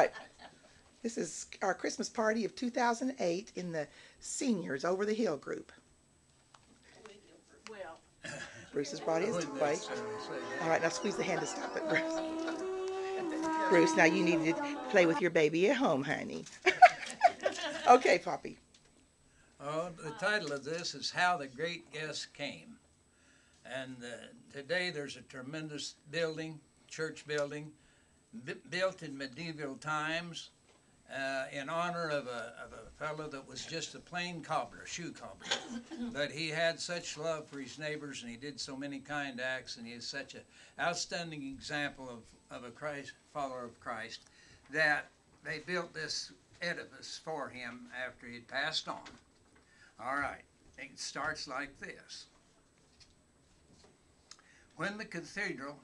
right. This is our Christmas party of 2008 in the Seniors Over the Hill group. Well, Bruce has brought his Wouldn't toy. necessarily say All that. right, now squeeze the hand to stop it, Bruce. Bruce, now you need to play with your baby at home, honey. Okay, Poppy. Oh, the title of this is How the Great Guest Came. And today there's a tremendous building, church building, built in medieval times in honor of a fellow that was just a plain cobbler, shoe cobbler. But he had such love for his neighbors, and he did so many kind acts, and he is such an outstanding example of a Christ, follower of Christ, that they built this edifice for him after he'd passed on. All right, it starts like this. When the cathedral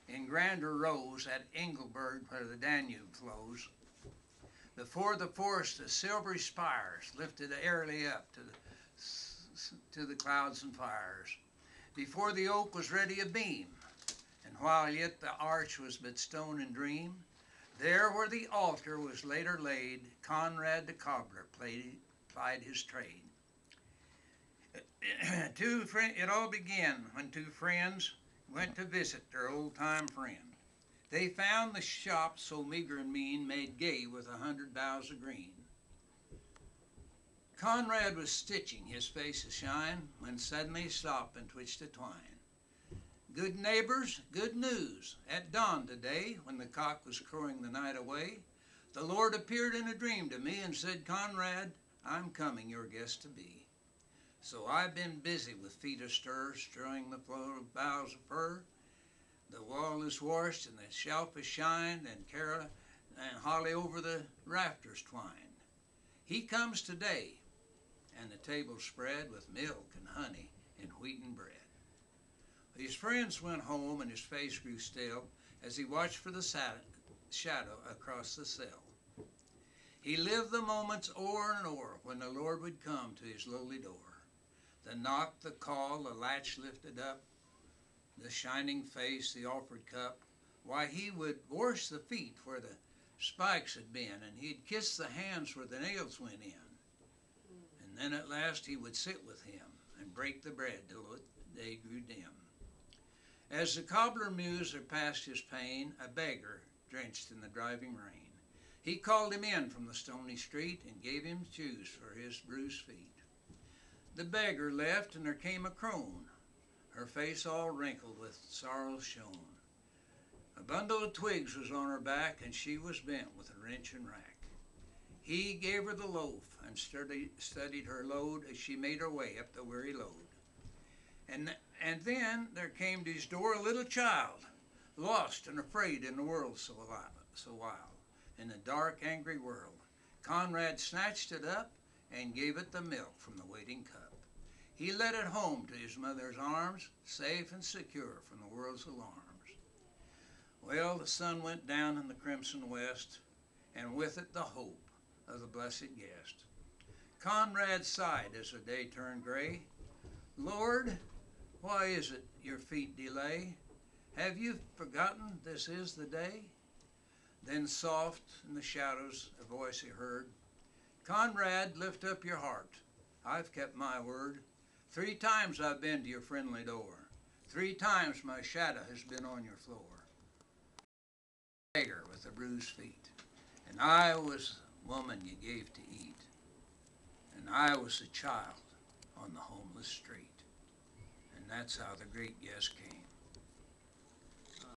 in grandeur rose at Engelberg, where the Danube flows, before the forest the silvery spires lifted airily up to the clouds and fires. Before the oak was ready abeam, and while yet the arch was but stone and dream, there where the altar was later laid, Conrad the cobbler plied his trade. It all began when two friends went to visit their old-time friend. They found the shop so meager and mean, made gay with 100 boughs of green. Conrad was stitching, his face ashine, when suddenly he stopped and twitched a twine. Good neighbors, good news. At dawn today, when the cock was crowing the night away, the Lord appeared in a dream to me and said, Conrad, I'm coming your guest to be. So I've been busy with feet astir, strewing the floor of boughs of fir. The wall is washed and the shelf is shined, and Cara and holly over the rafters twined. He comes today, and the table spread with milk and honey and wheaten bread. His friends went home, and his face grew still as he watched for the shadow across the sill. He lived the moments o'er and o'er when the Lord would come to his lowly door. The knock, the call, the latch lifted up, the shining face, the offered cup. Why, he would wash the feet where the spikes had been, and he'd kiss the hands where the nails went in. And then at last he would sit with him and break the bread till the day grew dim. As the cobbler mused or passed his pain, a beggar drenched in the driving rain, he called him in from the stony street and gave him shoes for his bruised feet. The beggar left, and there came a crone, her face all wrinkled with sorrow shone. A bundle of twigs was on her back, and she was bent with a wrench and rack. He gave her the loaf and studied her load as she made her way up the weary load. And then there came to his door a little child, lost and afraid in the world so wild. In the dark, angry world, Conrad snatched it up and gave it the milk from the waiting cup. He led it home to his mother's arms, safe and secure from the world's alarms. Well, the sun went down in the crimson west, and with it the hope of the blessed guest. Conrad sighed as the day turned gray. Lord, why is it your feet delay? Have you forgotten this is the day? Then soft in the shadows a voice he heard, Conrad, lift up your heart. I've kept my word. 3 times I've been to your friendly door. 3 times my shadow has been on your floor. Beggar with the bruised feet. And I was the woman you gave to eat. And I was a child on the homeless street. And that's how the great guest came.